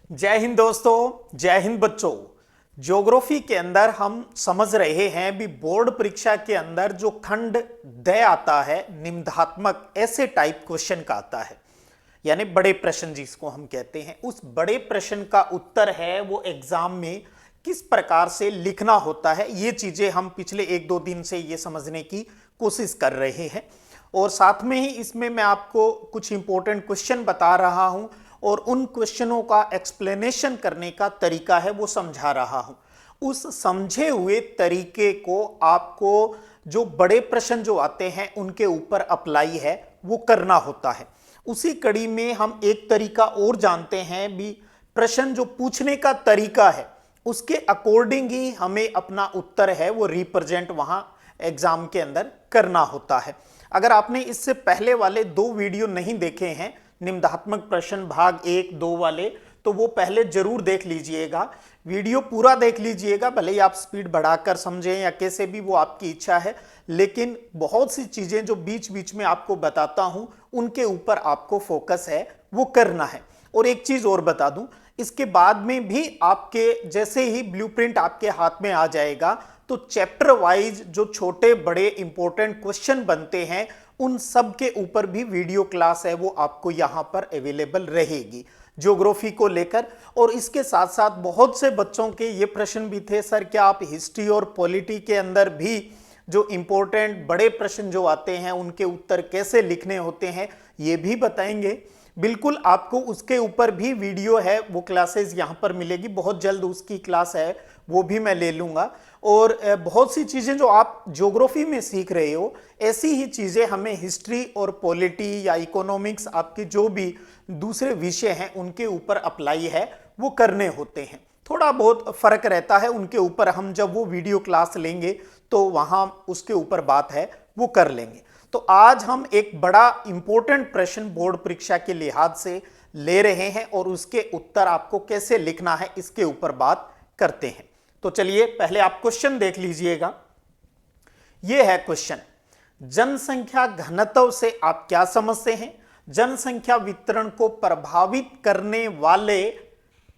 जय हिंद दोस्तों, जय हिंद बच्चों। ज्योग्राफी के अंदर हम समझ रहे हैं भी बोर्ड परीक्षा के अंदर जो खंड द आता है निम्नात्मक ऐसे टाइप क्वेश्चन का आता है, यानी बड़े प्रश्न जिसको हम कहते हैं। उस बड़े प्रश्न का उत्तर है वो एग्जाम में किस प्रकार से लिखना होता है, ये चीजें हम पिछले एक दो दिन से ये समझने की कोशिश कर रहे हैं। और साथ में ही इसमें मैं आपको कुछ इंपॉर्टेंट क्वेश्चन बता रहा हूं और उन क्वेश्चनों का एक्सप्लेनेशन करने का तरीका है वो समझा रहा हूं। उस समझे हुए तरीके को आपको जो बड़े प्रश्न जो आते हैं उनके ऊपर अप्लाई है वो करना होता है। उसी कड़ी में हम एक तरीका और जानते हैं भी, प्रश्न जो पूछने का तरीका है उसके अकॉर्डिंग ही हमें अपना उत्तर है वो रिप्रेजेंट वहां एग्जाम के अंदर करना होता है। अगर आपने इससे पहले वाले दो वीडियो नहीं देखे हैं, निम्नात्मक प्रश्न भाग 1-2 वाले, तो वो पहले जरूर देख लीजिएगा। वीडियो पूरा देख लीजिएगा, भले ही आप स्पीड बढ़ाकर समझें या कैसे भी, वो आपकी इच्छा है। लेकिन बहुत सी चीजें जो बीच बीच में आपको बताता हूं उनके ऊपर आपको फोकस है वो करना है। और एक चीज और बता दूं, इसके बाद में भी आपके जैसे ही ब्लूप्रिंट आपके हाथ में आ जाएगा तो चैप्टर वाइज जो छोटे बड़े इंपॉर्टेंट क्वेश्चन बनते हैं उन सब के ऊपर भी वीडियो क्लास है वो आपको यहां पर अवेलेबल रहेगी ज्योग्राफी को लेकर। और इसके साथ साथ बहुत से बच्चों के ये प्रश्न भी थे, सर क्या आप हिस्ट्री और पॉलिटी के अंदर भी जो इंपॉर्टेंट बड़े प्रश्न जो आते हैं उनके उत्तर कैसे लिखने होते हैं ये भी बताएंगे। बिल्कुल आपको उसके ऊपर भी वीडियो है वो क्लासेस यहाँ पर मिलेगी, बहुत जल्द उसकी क्लास है वो भी मैं ले लूँगा। और बहुत सी चीज़ें जो आप ज्योग्राफी में सीख रहे हो ऐसी ही चीज़ें हमें हिस्ट्री और पॉलिटी या इकोनॉमिक्स, आपके जो भी दूसरे विषय हैं उनके ऊपर अप्लाई है वो करने होते हैं। थोड़ा बहुत फर्क रहता है उनके ऊपर, हम जब वो वीडियो क्लास लेंगे तो वहाँ उसके ऊपर बात है वो कर लेंगे। तो आज हम एक बड़ा इंपॉर्टेंट प्रश्न बोर्ड परीक्षा के लिहाज से ले रहे हैं और उसके उत्तर आपको कैसे लिखना है इसके ऊपर बात करते हैं। तो चलिए पहले आप क्वेश्चन देख लीजिएगा। यह है क्वेश्चन, जनसंख्या घनत्व से आप क्या समझते हैं? जनसंख्या वितरण को प्रभावित करने वाले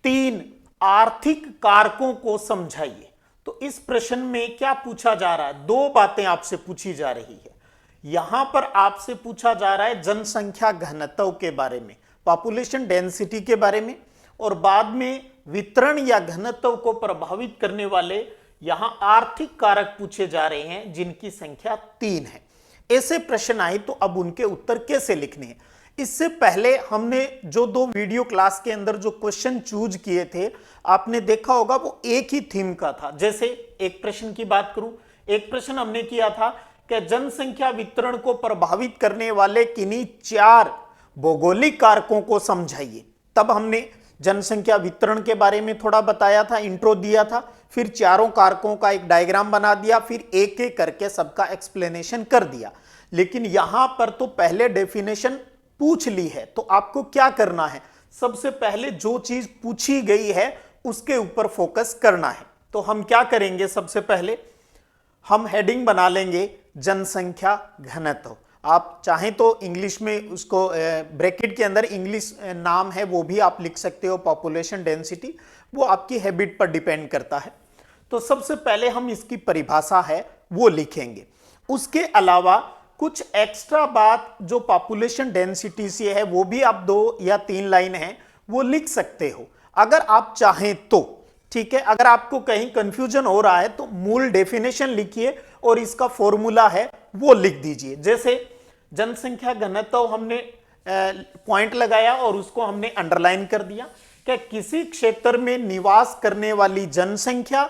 3 आर्थिक कारकों को समझाइए। तो इस प्रश्न में क्या पूछा जा रहा है? 2 बातें आपसे पूछी जा रही है। यहां पर आपसे पूछा जा रहा है जनसंख्या घनत्व के बारे में, पॉपुलेशन डेंसिटी के बारे में, और बाद में वितरण या घनत्व को प्रभावित करने वाले यहां आर्थिक कारक पूछे जा रहे हैं जिनकी संख्या 3 है। ऐसे प्रश्न आए तो अब उनके उत्तर कैसे लिखने हैं? इससे पहले हमने जो 2 वीडियो क्लास के अंदर जो क्वेश्चन चूज किए थे आपने देखा होगा वो एक ही थीम का था। जैसे एक प्रश्न की बात करूं, एक प्रश्न हमने किया था कि जनसंख्या वितरण को प्रभावित करने वाले किन्हीं 4 भौगोलिक कारकों को समझाइए। तब हमने जनसंख्या वितरण के बारे में थोड़ा बताया था, इंट्रो दिया था, फिर 4 कारकों का एक डायग्राम बना दिया, फिर एक एक करके सबका एक्सप्लेनेशन कर दिया। लेकिन यहां पर तो पहले डेफिनेशन पूछ ली है, तो आपको क्या करना है? सबसे पहले जो चीज पूछी गई है उसके ऊपर फोकस करना है। तो हम क्या करेंगे? सबसे पहले हम हेडिंग बना लेंगे जनसंख्या घनत्व। आप चाहें तो इंग्लिश में उसको ब्रैकेट के अंदर इंग्लिश नाम है वो भी आप लिख सकते हो, पॉपुलेशन डेंसिटी, वो आपकी हैबिट पर डिपेंड करता है। तो सबसे पहले हम इसकी परिभाषा है वो लिखेंगे। उसके अलावा कुछ एक्स्ट्रा बात जो पॉपुलेशन डेंसिटी से है वो भी आप 2 या 3 लाइन है वो लिख सकते हो अगर आप चाहें तो। ठीक है, अगर आपको कहीं कंफ्यूजन हो रहा है तो मूल डेफिनेशन लिखिए और इसका फॉर्मूला है वो लिख दीजिए। जैसे जनसंख्या घनत्व हमने पॉइंट लगाया और उसको हमने अंडरलाइन कर दिया कि किसी क्षेत्र में निवास करने वाली जनसंख्या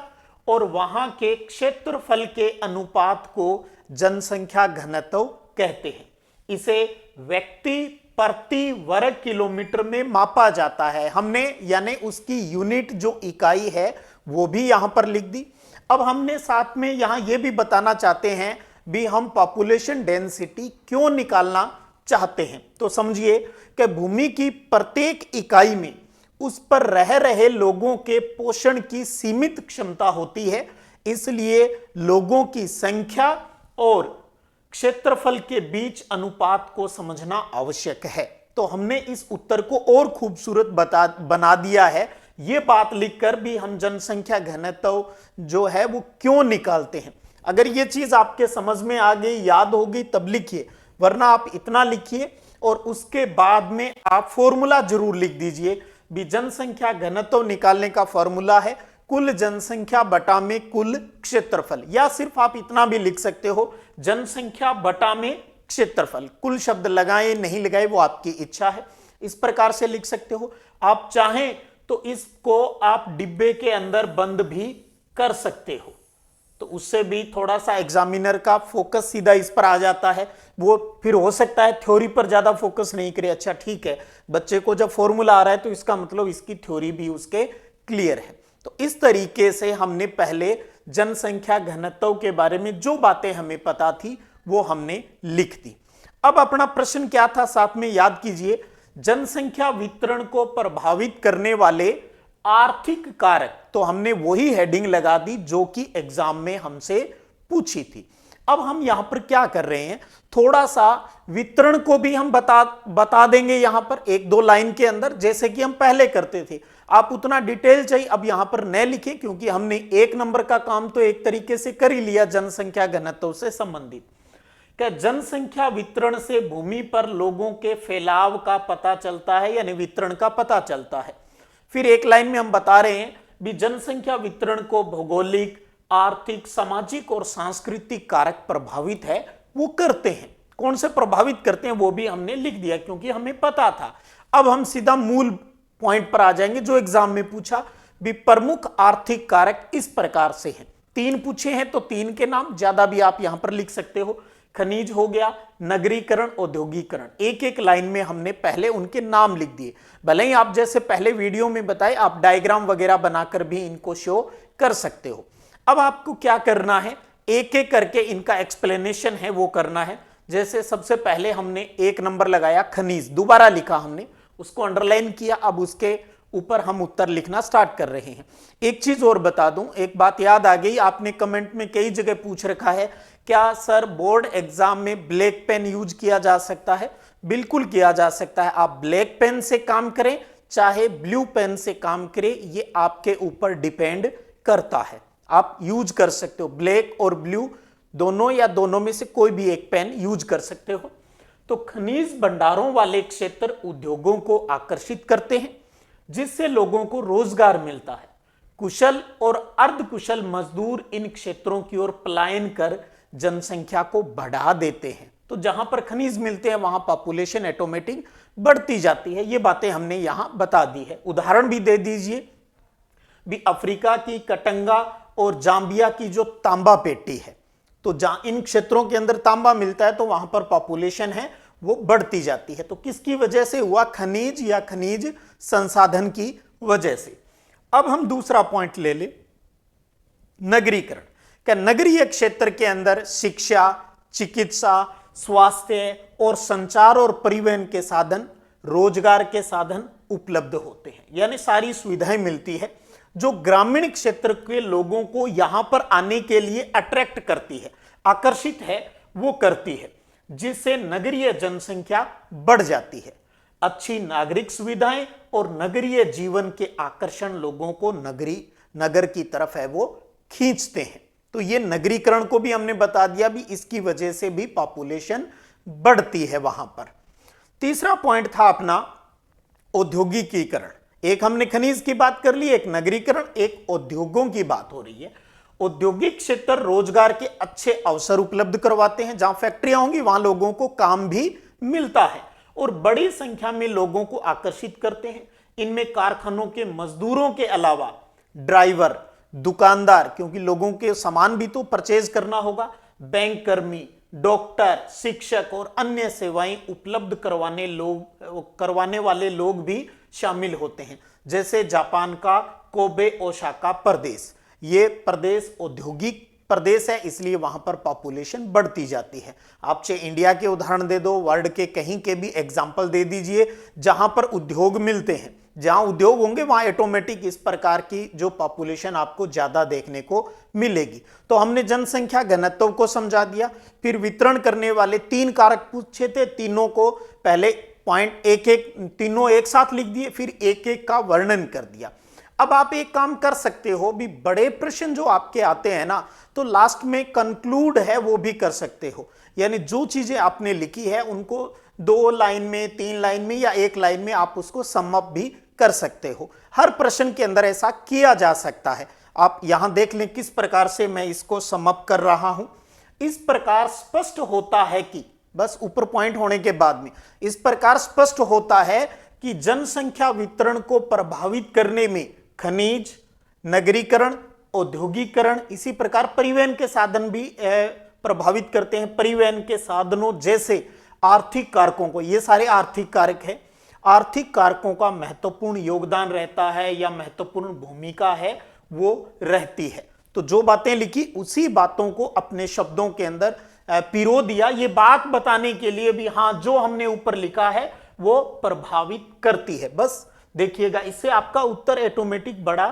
और वहां के क्षेत्रफल के अनुपात को जनसंख्या घनत्व कहते हैं। इसे व्यक्ति प्रति वर्ग किलोमीटर में मापा जाता है हमने, यानी उसकी यूनिट जो इकाई है वो भी यहां पर लिख दी। अब हमने साथ में यहां ये भी बताना चाहते हैं भी हम पॉपुलेशन डेंसिटी क्यों निकालना चाहते हैं। तो समझिए कि भूमि की प्रत्येक इकाई में उस पर रह रहे लोगों के पोषण की सीमित क्षमता होती है, इसलिए लोगों की संख्या और क्षेत्रफल के बीच अनुपात को समझना आवश्यक है। तो हमने इस उत्तर को और खूबसूरत बना दिया है। ये बात लिखकर भी हम जनसंख्या घनत्व जो है वो क्यों निकालते हैं। अगर ये चीज आपके समझ में आ गई, याद हो गई, तब लिखिए, वरना आप इतना लिखिए और उसके बाद में आप फॉर्मूला जरूर लिख दीजिए भी जनसंख्या घनत्व निकालने का फॉर्मूला है कुल जनसंख्या बटा में कुल क्षेत्रफल, या सिर्फ आप इतना भी लिख सकते हो जनसंख्या बटा में क्षेत्रफल। कुल शब्द लगाए नहीं लगाए वो आपकी इच्छा है, इस प्रकार से लिख सकते हो। आप चाहें तो इसको आप डिब्बे के अंदर बंद भी कर सकते हो, तो उससे भी थोड़ा सा एग्जामिनर का फोकस सीधा इस पर आ जाता है। वो फिर हो सकता है थ्योरी पर ज्यादा फोकस नहीं करे, अच्छा ठीक है बच्चे को जब फॉर्मूला आ रहा है तो इसका मतलब इसकी थ्योरी भी उसके क्लियर है। तो इस तरीके से हमने पहले जनसंख्या घनत्व के बारे में जो बातें हमें पता थी वो हमने लिख दी। अब अपना प्रश्न क्या था साथ में याद कीजिए, जनसंख्या वितरण को प्रभावित करने वाले आर्थिक कारक, तो हमने वही हेडिंग लगा दी जो कि एग्जाम में हमसे पूछी थी। अब हम यहां पर क्या कर रहे हैं, थोड़ा सा वितरण को भी हम बता देंगे यहां पर एक दो लाइन के अंदर, जैसे कि हम पहले करते थे। आप उतना डिटेल चाहिए अब यहां पर न लिखे, क्योंकि हमने एक नंबर का काम तो एक तरीके से कर ही लिया जनसंख्या घनत्व से संबंधित। क्या जनसंख्या वितरण से भूमि पर लोगों के फैलाव का पता चलता है, यानी वितरण का पता चलता है। फिर एक लाइन में हम बता रहे हैं भी जनसंख्या वितरण को भौगोलिक, आर्थिक, सामाजिक और सांस्कृतिक कारक प्रभावित है, वो करते हैं। कौन से प्रभावित करते हैं वो भी हमने लिख दिया क्योंकि हमें पता था। अब हम सीधा मूल पॉइंट पर आ जाएंगे जो एग्जाम में पूछा भी प्रमुख आर्थिक कारक इस प्रकार से हैं। तीन पूछे हैं तो तीन के नाम, ज्यादा भी आप यहां पर लिख सकते हो। खनिज हो गया, नगरीकरण, औद्योगिकरण, एक एक लाइन में हमने पहले उनके नाम लिख दिए। भले ही आप जैसे पहले वीडियो में बताए आप डायग्राम वगैरह बनाकर भी इनको शो कर सकते हो। अब आपको क्या करना है, एक एक करके इनका एक्सप्लेनेशन है वो करना है। जैसे सबसे पहले हमने एक नंबर लगाया खनिज, दोबारा लिखा हमने, उसको अंडरलाइन किया। अब उसके ऊपर हम उत्तर लिखना स्टार्ट कर रहे हैं। एक चीज और बता दूं, एक बात याद आ गई, आपने कमेंट में कई जगह पूछ रखा है क्या सर बोर्ड एग्जाम में ब्लैक पेन यूज किया जा सकता है। बिल्कुल किया जा सकता है। आप ब्लैक पेन से काम करें चाहे ब्लू पेन से काम करें, ये आपके ऊपर डिपेंड करता है। आप यूज कर सकते हो ब्लैक और ब्लू दोनों, या दोनों में से कोई भी एक पेन यूज कर सकते हो। तो खनिज भंडारों वाले क्षेत्र उद्योगों को आकर्षित करते हैं जिससे लोगों को रोजगार मिलता है। कुशल और अर्धकुशल मजदूर इन क्षेत्रों की ओर पलायन कर जनसंख्या को बढ़ा देते हैं। तो जहां पर खनिज मिलते हैं वहां पॉपुलेशन ऑटोमेटिक बढ़ती जाती है। ये बातें हमने यहां बता दी है। उदाहरण भी दे दीजिए भी अफ्रीका की कटंगा और जाम्बिया की जो तांबा पेटी है, तो जहां इन क्षेत्रों के अंदर तांबा मिलता है तो वहां पर पॉपुलेशन है वो बढ़ती जाती है। तो किसकी वजह से हुआ, खनिज या खनिज संसाधन की वजह से। अब हम दूसरा पॉइंट ले ले, नगरीकरण। क्या नगरीय क्षेत्र के अंदर शिक्षा, चिकित्सा, स्वास्थ्य और संचार और परिवहन के साधन, रोजगार के साधन उपलब्ध होते हैं, यानी सारी सुविधाएं मिलती है जो ग्रामीण क्षेत्र के लोगों को यहां पर आने के लिए अट्रैक्ट करती है, आकर्षित है वो करती है, जिससे नगरीय जनसंख्या बढ़ जाती है। अच्छी नागरिक सुविधाएं और नगरीय जीवन के आकर्षण लोगों को नगर की तरफ है वो खींचते हैं। तो ये नगरीकरण को भी हमने बता दिया भी इसकी वजह से भी पॉपुलेशन बढ़ती है वहां पर। तीसरा पॉइंट था अपना औद्योगिकीकरण। एक हमने खनिज की बात कर ली, एक नगरीकरण, एक उद्योगों की बात हो रही है। औद्योगिक क्षेत्र रोजगार के अच्छे अवसर उपलब्ध करवाते हैं। जहां फैक्ट्रियां होंगी वहां लोगों को काम भी मिलता है और बड़ी संख्या में लोगों को आकर्षित करते हैं। इनमें कारखानों के मजदूरों के अलावा ड्राइवर, दुकानदार, क्योंकि लोगों के सामान भी तो परचेज करना होगा, बैंक कर्मी, डॉक्टर, शिक्षक और अन्य सेवाएं उपलब्ध करवाने वाले लोग भी शामिल होते हैं। जैसे जापान का कोबे ओसाका प्रदेश, ये प्रदेश औद्योगिक प्रदेश है, इसलिए वहां पर पॉपुलेशन बढ़ती जाती है। आप चाहे इंडिया के उदाहरण दे दो, वर्ल्ड के कहीं के भी एग्जाम्पल दे दीजिए जहां पर उद्योग मिलते हैं। जहां उद्योग होंगे वहां ऑटोमेटिक इस प्रकार की जो पॉपुलेशन आपको ज्यादा देखने को मिलेगी। तो हमने जनसंख्या घनत्व को समझा दिया। फिर वितरण करने वाले तीन कारक पूछे थे, तीनों को पहले पॉइंट एक एक तीनों एक साथ लिख दिए, फिर एक एक का वर्णन कर दिया। अब आप एक काम कर सकते हो भी, बड़े प्रश्न जो आपके आते हैं ना, तो लास्ट में कंक्लूड है वो भी कर सकते हो, यानी जो चीजें आपने लिखी है उनको 2 लाइन में, 3 लाइन में या 1 लाइन में आप उसको सम अप भी कर सकते हो। हर प्रश्न के अंदर ऐसा किया जा सकता है। आप यहां देख लें किस प्रकार से मैं इसको सम अप कर रहा हूं। इस प्रकार स्पष्ट होता है कि, बस ऊपर पॉइंट होने के बाद में इस प्रकार स्पष्ट होता है कि जनसंख्या वितरण को प्रभावित करने में खनिज, नगरीकरण, औद्योगिकरण, इसी प्रकार परिवहन के साधन भी प्रभावित करते हैं। परिवहन के साधनों जैसे आर्थिक कारकों को, ये सारे आर्थिक कारक है, आर्थिक कारकों का महत्वपूर्ण योगदान रहता है या महत्वपूर्ण भूमिका है वो रहती है। तो जो बातें लिखी उसी बातों को अपने शब्दों के अंदर पिरो दिया, ये बात बताने के लिए भी हाँ जो हमने ऊपर लिखा है वो प्रभावित करती है। बस देखिएगा, इससे आपका उत्तर ऑटोमेटिक बड़ा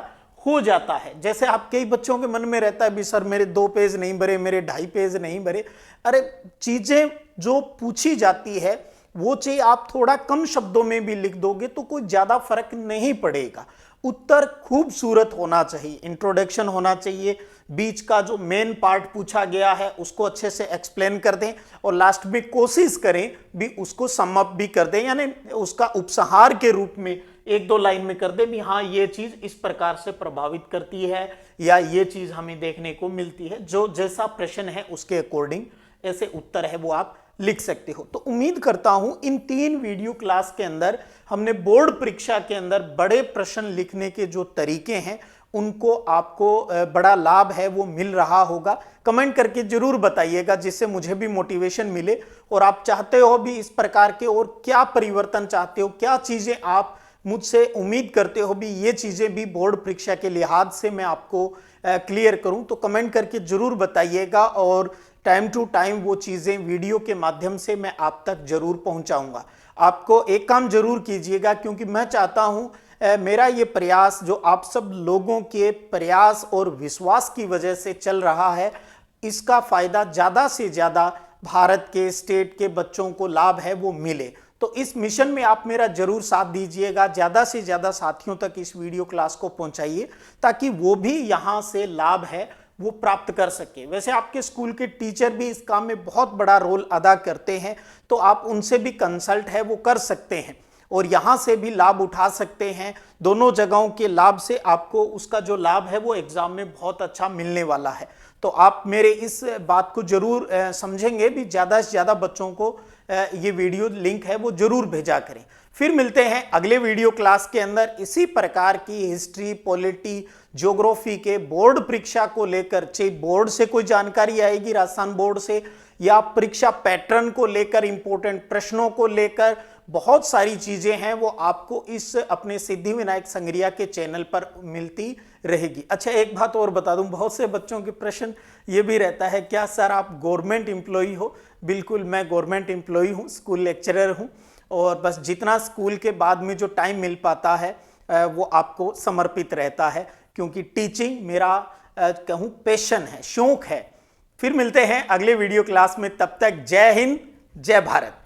हो जाता है। जैसे आप कई बच्चों के मन में रहता है भी सर मेरे 2 पेज नहीं भरे, मेरे 2.5 पेज नहीं भरे। अरे चीजें जो पूछी जाती है वो चीज आप थोड़ा कम शब्दों में भी लिख दोगे तो कोई ज्यादा फर्क नहीं पड़ेगा। उत्तर खूबसूरत होना चाहिए, इंट्रोडक्शन होना चाहिए, बीच का जो मेन पार्ट पूछा गया है उसको अच्छे से एक्सप्लेन कर दें और लास्ट में कोशिश करें भी उसको सम अप भी कर दें, यानी उसका उपसंहार के रूप में 1-2 लाइन में कर दे भी हाँ ये चीज इस प्रकार से प्रभावित करती है या ये चीज हमें देखने को मिलती है। जो जैसा प्रश्न है उसके अकॉर्डिंग ऐसे उत्तर है वो आप लिख सकते हो। तो उम्मीद करता हूं इन 3 वीडियो क्लास के अंदर हमने बोर्ड परीक्षा के अंदर बड़े प्रश्न लिखने के जो तरीके हैं उनको आपको बड़ा लाभ है वो मिल रहा होगा। कमेंट करके जरूर बताइएगा जिससे मुझे भी मोटिवेशन मिले और आप चाहते हो भी इस प्रकार के और क्या परिवर्तन चाहते हो, क्या चीजें आप मुझसे उम्मीद करते हो भी ये चीजें भी बोर्ड परीक्षा के लिहाज से मैं आपको क्लियर करूं, तो कमेंट करके जरूर बताइएगा और टाइम टू टाइम वो चीजें वीडियो के माध्यम से मैं आप तक जरूर पहुंचाऊंगा। आपको एक काम जरूर कीजिएगा, क्योंकि मैं चाहता हूं मेरा ये प्रयास जो आप सब लोगों के प्रयास और विश्वास की वजह से चल रहा है, इसका फायदा ज्यादा से ज्यादा भारत के स्टेट के बच्चों को लाभ है वो मिले। तो इस मिशन में आप मेरा जरूर साथ दीजिएगा, ज्यादा से ज्यादा साथियों तक इस वीडियो क्लास को पहुंचाइए ताकि वो भी यहां से लाभ है वो प्राप्त कर सके। वैसे आपके स्कूल के टीचर भी इस काम में बहुत बड़ा रोल अदा करते हैं, तो आप उनसे भी कंसल्ट है वो कर सकते हैं और यहाँ से भी लाभ उठा सकते हैं। दोनों जगहों के लाभ से आपको उसका जो लाभ है वो एग्जाम में बहुत अच्छा मिलने वाला है। तो आप मेरे इस बात को जरूर समझेंगे भी, ज़्यादा से ज़्यादा बच्चों को ये वीडियो लिंक है वो जरूर भेजा करें। फिर मिलते हैं अगले वीडियो क्लास के अंदर इसी प्रकार की हिस्ट्री, पॉलिटी, ज्योग्राफी के बोर्ड परीक्षा को लेकर, चाहे बोर्ड से कोई जानकारी आएगी राजस्थान बोर्ड से या परीक्षा पैटर्न को लेकर, इंपॉर्टेंट प्रश्नों को लेकर, बहुत सारी चीजें हैं वो आपको इस अपने सिद्धिविनायक संग्रिया के चैनल पर मिलती रहेगी। अच्छा एक बात और बता दूं, बहुत से बच्चों के प्रश्न ये भी रहता है क्या सर आप गवर्नमेंट एम्प्लॉई हो? बिल्कुल मैं गवर्नमेंट एम्प्लॉई हूँ, स्कूल लेक्चरर हूँ और बस जितना स्कूल के बाद में जो टाइम मिल पाता है वो आपको समर्पित रहता है, क्योंकि टीचिंग मेरा कहूँ पैशन है, शौक है। फिर मिलते हैं अगले वीडियो क्लास में, तब तक जय हिंद, जय भारत।